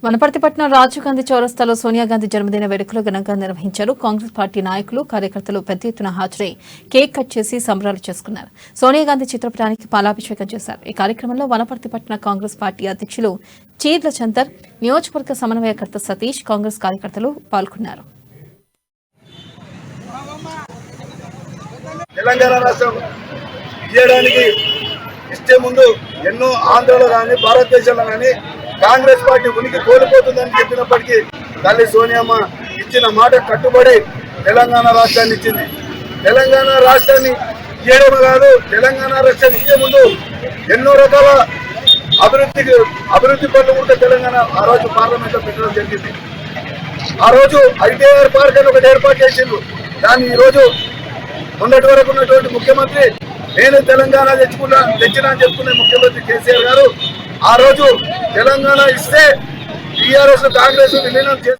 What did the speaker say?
వనపర్తిపట్నం రాజీవ్ గాంధీ చౌరస్తాలో సోనియా గాంధీ జన్మదిన వేడుకలు ఘనంగా నిర్వహించారు. కాంగ్రెస్ పార్టీ నాయకులు, కార్యకర్తలు పెద్ద ఎత్తున హాజరై కేక్ కట్ చేసి సంబరాలు చేసుకున్నారు. సోనియా గాంధీ చిత్రపటానికి పాలాభిషేకం చేశారు. ఈ కార్యక్రమంలో వనపర్తిపట్న కాంగ్రెస్ పార్టీ అధ్యక్షులు చీర్ల చందర్, నియోజకవర్గ సమన్వయకర్త సతీష్, కాంగ్రెస్ కార్యకర్తలు పాల్గొన్నారు. తెలంగాణ రాష్ట్రం ఇవ్వడానికి ఇష్టే ముందు ఎన్నో ఆంధ్రలో కానీ భారతదేశంలో కానీ కాంగ్రెస్ పార్టీ ఉనికి కోల్పోతుందని చెప్పినప్పటికీ తల్లి సోనియమ్మ ఇచ్చిన మాట కట్టుబడి తెలంగాణ రాష్ట్రాన్ని ఇచ్చింది. తెలంగాణ రాష్ట్రాన్ని ఇవ్వడం కాదు, తెలంగాణ రాష్ట్రాన్ని ఇచ్చే ముందు ఎన్నో రకాల అభివృద్ధి పనులు కూడా తెలంగాణ ఆ రోజు పార్లమెంట్ లో పెట్టడం జరిగింది. ఆ రోజు ఐటీఆర్ పార్క్ అని ఒకటి ఏర్పాటు చేసిండ్రు. దాన్ని ఈ రోజు మొన్నటి వరకు ఉన్నటువంటి ముఖ్యమంత్రి నేను తెలంగాణ తెచ్చినా అని చెప్పుకునే ముఖ్యమంత్రి కేసీఆర్ గారు ఆ రోజు తెలంగాణ ఇస్తే టీఆర్ఎస్ కాంగ్రెస్ విలీనం చేసి